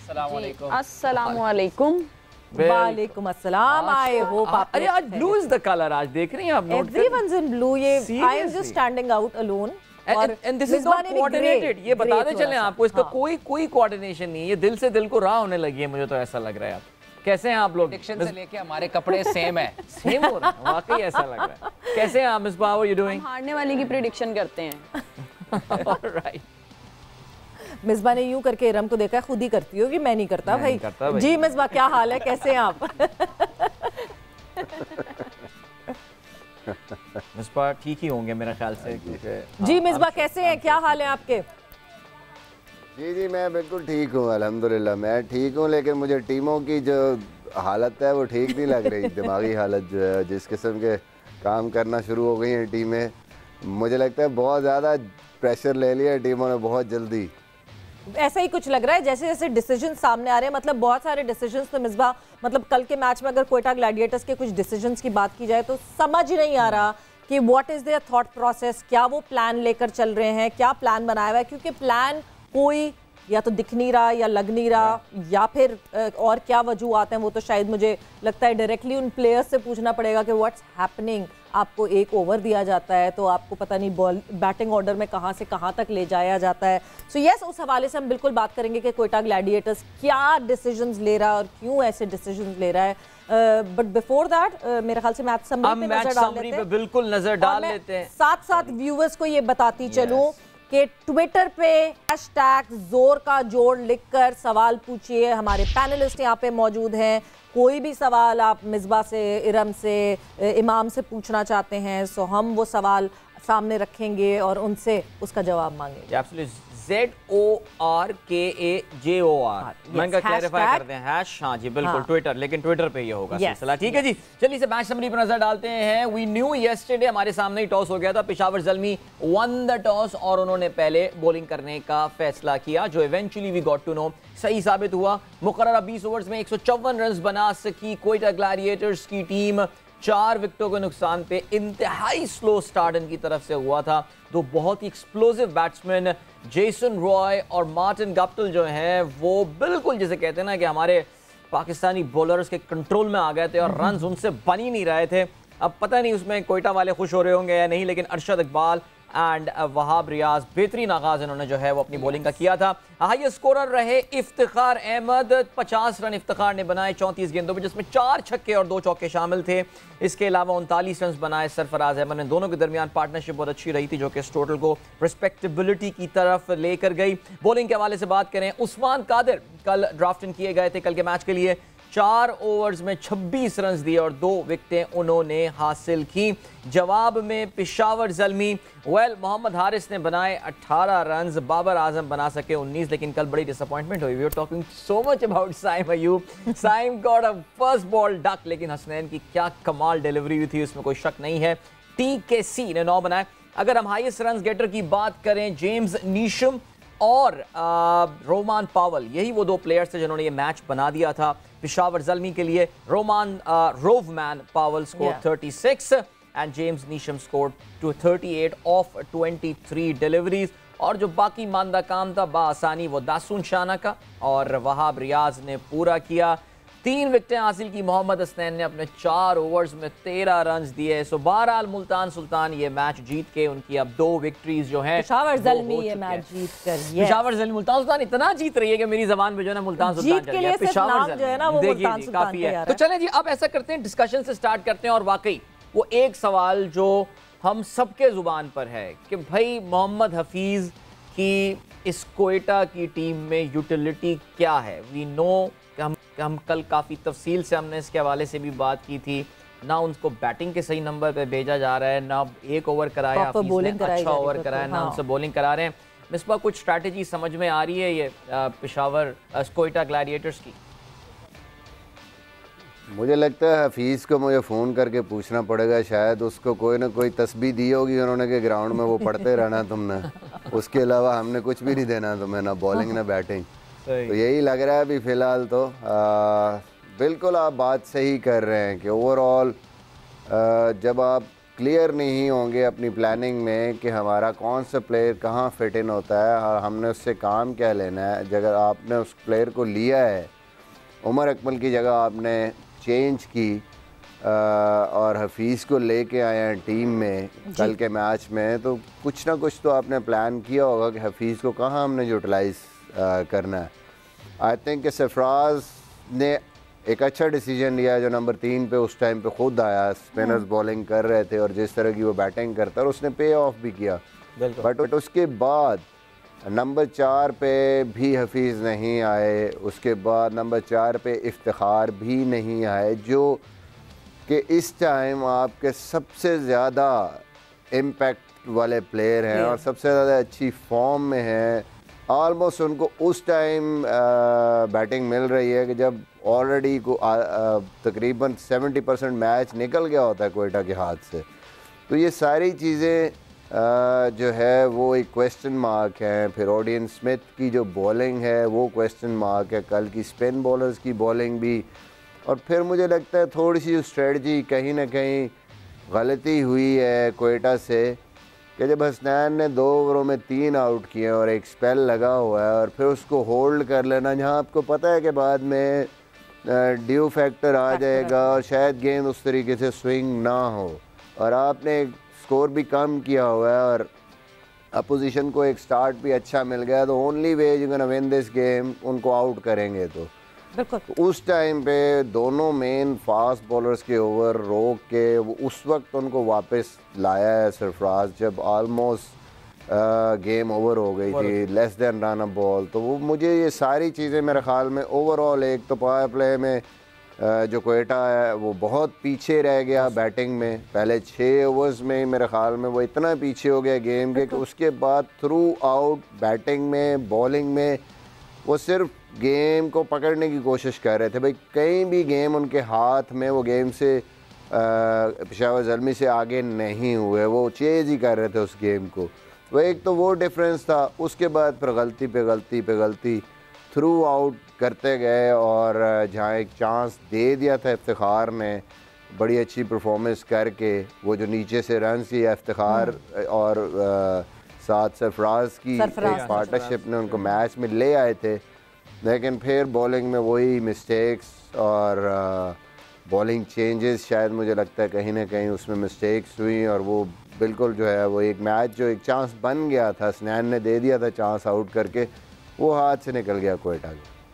अस्सलामुअलैकुम। वालेकुम अस्सलाम। आई होप आप अरे आज ब्लू इज द कलर, आज देख रही हैं आप? Everyone's in blue. ये I am just standing out alone and this is not coordinated. ये बताते चलें आपको, इसका कोई कोऑर्डिनेशन नहीं है, ये दिल से दिल को राह होने लगी है, मुझे तो ऐसा लग रहा है। आप कैसे हैं आप लोग? प्रेडिक्शन से लेके हमारे कपड़े सेम है। सेम हो रहा है, वाकई ऐसा लग रहा है। कैसे हैं आप miss how are you doing? हारने वाले की प्रेडिक्शन करते हैं। ऑलराइट। मिसबा ने यूं करके इरम को देखा, खुद ही करती हो कि मैं नहीं करता भाई। जी मिसबा क्या हाल है, कैसे हैं आप? मिसबा ठीक ही होंगे मेरे ख्याल से। जी मिसबा कैसे हैं, क्या हाल है आपके? जी मैं बिल्कुल ठीक हूँ अल्हम्दुलिल्लाह, मैं ठीक हूँ, लेकिन मुझे टीमों की जो हालत है वो ठीक नहीं लग रही। दिमागी हालत जो है, जिस किस्म के काम करना शुरू हो गई हैं टीमें, मुझे लगता है बहुत ज़्यादा प्रेशर ले लिया है टीमों ने बहुत जल्दी। ऐसा ही कुछ लग रहा है जैसे जैसे डिसीजन सामने आ रहे हैं, मतलब बहुत सारे डिसीजंस। तो मिसबा मतलब कल के मैच में अगर क्वेटा ग्लैडिएटर्स के कुछ डिसीजंस की बात की जाए तो समझ ही नहीं आ रहा कि what is there thought process, क्या वो प्लान लेकर चल रहे हैं, क्या प्लान बनाया हुआ है, क्योंकि प्लान कोई या तो दिख नहीं रहा या लग नहीं रहा, या फिर और क्या वजूहत हैं वो तो शायद मुझे लगता है डायरेक्टली उन प्लेयर्स से पूछना पड़ेगा कि व्हाट्स हैपनिंग। आपको एक ओवर दिया जाता है तो आपको पता नहीं बॉल बैटिंग ऑर्डर में कहाँ से कहाँ तक ले जाया जाता है। सो यस, उस हवाले से हम बिल्कुल बात करेंगे कि क्वेटा ग्लैडिएटर्स क्या डिसीजंस ले रहा है और क्यों ऐसे डिसीजंस ले रहा है। बट बिफोर दैट मेरे ख्याल से मैच समरी पे नजर डाल लेते हैं। बिल्कुल नजर डाल लेते हैं। साथ साथ व्यूअर्स को ये बताती चलूं कि ट्विटर पे हैशटैग जोर का जोड़ लिखकर सवाल पूछिए। हमारे पैनलिस्ट यहाँ पे मौजूद हैं, कोई भी सवाल आप मिसबा से, इरम से, इमाम से पूछना चाहते हैं सो हम वो सवाल सामने रखेंगे और उनसे उसका जवाब मांगेंगे। ZORKAJOR मैं क्लैरिफाई कर दें हैश। हाँ जी बिल्कुल, ट्विटर, लेकिन ट्विटर पे ये होगा सिलसिला। ठीक है जी, चलिए इसे मैच समरी पर नजर डालते हैं। वी न्यू यस्टरडे, हमारे सामने ही टॉस हो गया था, Peshawar Zalmi won the toss और उन्होंने पहले बॉलिंग करने का फैसला किया, जो eventually we got to know सही साबित हुआ। मुकर्ररा 20 ओवर्स में 154 रन बना सकी क्वेटा ग्लैडिएटर्स की टीम। 4 विकेटों के नुकसान पे इंतहाई स्लो स्टार्ट इनकी तरफ से हुआ था। दो बहुत ही एक्सप्लोसिव बैट्समैन जेसन रॉय और मार्टिन गप्टिल जो हैं वो बिल्कुल जिसे कहते हैं ना कि हमारे पाकिस्तानी बॉलर्स के कंट्रोल में आ गए थे और रन्स उनसे बन ही नहीं रहे थे। अब पता नहीं उसमें क्वेटा वाले खुश हो रहे होंगे या नहीं, लेकिन अरशद इकबाल एंड वहाब रियाज बेहतरीन आगाज इन्होंने जो है वो अपनी बॉलिंग का किया था। हाईएस्ट स्कोरर रहे इफ्तिखार अहमद, 50 रन इफ्तिखार ने बनाए 34 गेंदों में, जिसमें 4 छक्के और 2 चौके शामिल थे। इसके अलावा 39 रन बनाए सरफराज अहमद ने। दोनों के दरमियान पार्टनरशिप बहुत अच्छी रही थी, जो कि इस टोटल को रिस्पेक्टेबिलिटी की तरफ लेकर गई। बॉलिंग के हवाले से बात करें, उस्मान कादिर कल ड्राफ्ट इन किए गए थे कल के मैच के लिए। 4 ओवर्स में 26 रन दिए और 2 विकेटें उन्होंने हासिल की। जवाब में पेशावर ज़ल्मी मोहम्मद हारिस ने बनाए 18 रन, बाबर आजम बना सके 19, लेकिन कल बड़ी डिसअपॉइंटमेंट हुई। We are talking so much about Saim Ayub. Saim got a first ball duck, लेकिन हसनैन की क्या कमाल डिलीवरी हुई थी, उसमें कोई शक नहीं है। TKC ने 9 बनाए। अगर हम हाईएस्ट रन गेटर की बात करें, जेम्स नीशम और रोमान पावल, यही वो 2 प्लेयर्स थे जिन्होंने ये मैच बना दिया था पेशावर ज़ल्मी के लिए। रोवमैन पावल score 36 and James Neesham score 38 of 23 deliveries. और जो बाकी मानदा काम था बासानी वो दासून शाना का और वहाब रियाज ने पूरा किया। 3 विकेटें हासिल की मोहम्मद हसनैन ने अपने 4 ओवर्स में 13 रन दिए। सो बहरहाल मुल्तान सुल्तान ये मैच जीत के उनकी अब 2 विक्ट्रीज जो हैं पेशावर ज़ल्मी ये मैच जीत कर, पेशावर ज़ल्मी मुल्तान सुल्तान इतना जीत रही है कि मेरी जबान पे जो है ना मुल्तान सुल्तान चल गया। पेशावर जो है ना वो मुल्तान सुल्तान काफी है। तो चलें जी, अब ऐसा करते हैं, डिस्कशन से स्टार्ट करते हैं। और वाकई वो एक सवाल जो हम सबके जुबान पर है कि भाई मोहम्मद हफीज की इस क्वेटा की टीम में यूटिलिटी क्या है। वी नो हम कल काफ़ी तफसील से हमने इसके हवाले से भी बात की थी। ना उनको बैटिंग के सही नंबर पे भेजा जा रहा है, ना एक ओवर कराया, अच्छा ओवर कराया, ना उनसे बॉलिंग करा रहे हैं। मिसबा कुछ स्ट्रैटेजी समझ में आ रही है ये पेशावर क्वेटा ग्लैडिएटर्स की? मुझे लगता है हफीज़ को मुझे फ़ोन करके पूछना पड़ेगा, शायद उसको कोई ना कोई तस्बीह दी होगी उन्होंने कि ग्राउंड में वो पढ़ते रहना तुमने, उसके अलावा हमने कुछ भी नहीं देना तुम्हें, ना बॉलिंग ना बैटिंग। तो यही लग रहा है अभी फ़िलहाल तो। बिल्कुल आप बात सही कर रहे हैं कि ओवरऑल जब आप क्लियर नहीं होंगे अपनी प्लानिंग में कि हमारा कौन सा प्लेयर कहाँ फिट इन होता है और हमने उससे काम क्या लेना है। अगर आपने उस प्लेयर को लिया है, उमर अकमल की जगह आपने चेंज की और हफीज़ को लेके आए हैं टीम में कल के मैच में, तो कुछ ना कुछ तो आपने प्लान किया होगा कि हफीज़ को कहाँ हमने यूटिलाइज़ करना है। आई थिंक कि सरफराज ने एक अच्छा डिसीजन लिया जो नंबर 3 पे उस टाइम पे खुद आया, स्पिनर्स बॉलिंग कर रहे थे और जिस तरह की वो बैटिंग करता है और उसने पे ऑफ भी किया। बट उसके बाद नंबर 4 पे भी हफीज़ नहीं आए, उसके बाद नंबर 4 पे इफ्तिखार भी नहीं आए, जो कि इस टाइम आपके सबसे ज़्यादा इम्पैक्ट वाले प्लेयर हैं और सबसे ज़्यादा अच्छी फॉर्म में हैं। ऑलमोस्ट उनको उस टाइम बैटिंग मिल रही है कि जब ऑलरेडी को तकरीबन 70% मैच निकल गया होता है कोयटा के हाथ से। तो ये सारी चीज़ें जो है वो एक क्वेश्चन मार्क है। फिर ओडियन स्मिथ की जो बॉलिंग है वो क्वेश्चन मार्क है, कल की स्पिन बॉलर्स की बॉलिंग भी। और फिर मुझे लगता है थोड़ी सी स्ट्रेटजी कहीं ना कहीं गलती हुई है कोयटा से कि जब हसनैन ने 2 ओवरों में 3 आउट किए और एक स्पेल लगा हुआ है और फिर उसको होल्ड कर लेना, जहां आपको पता है कि बाद में ड्यू फैक्टर आ जाएगा और शायद गेंद उस तरीके से स्विंग ना हो, और आपने स्कोर भी कम किया हुआ है और अपोजिशन को एक स्टार्ट भी अच्छा मिल गया, तो only way you can win this game उनको आउट करेंगे। तो उस टाइम पे दोनों मेन फास्ट बॉलर्स के ओवर रोक के वो उस वक्त उनको वापस लाया है सरफराज, जब ऑलमोस्ट गेम ओवर हो गई थी, less than run a ball. तो वो मुझे ये सारी चीज़ें मेरे ख्याल में ओवरऑल, एक तो पावर प्ले में जो कोयटा है वो बहुत पीछे रह गया बैटिंग में, पहले 6 ओवर्स में मेरे ख्याल में वो इतना पीछे हो गया गेम के कि उसके बाद थ्रू आउट बैटिंग में बॉलिंग में वो सिर्फ गेम को पकड़ने की कोशिश कर रहे थे। भाई कहीं भी गेम उनके हाथ में, वो गेम से पेशावर ज़ल्मी से आगे नहीं हुए, वो चेज़ ही कर रहे थे उस गेम को। वो एक तो वो डिफरेंस था। उसके बाद फिर गलती पे गलती पे गलती थ्रू आउट करते गए और जहाँ एक चांस दे दिया था इफ्तिखार ने बड़ी अच्छी परफॉर्मेंस करके, वो जो नीचे से रन किया इफ्तिखार और साथ सरफराज की पार्टनरशिप ने उनको मैच में ले आए थे, लेकिन फिर बॉलिंग में वही मिस्टेक्स और बॉलिंग चेंजेस, शायद मुझे लगता है कहीं ना कहीं उसमें मिस्टेक्स हुई और वो बिल्कुल जो है वो एक मैच जो एक चांस बन गया था, हसनैन ने दे दिया था चांस आउट करके, वो हाथ से निकल गया कोयटा का।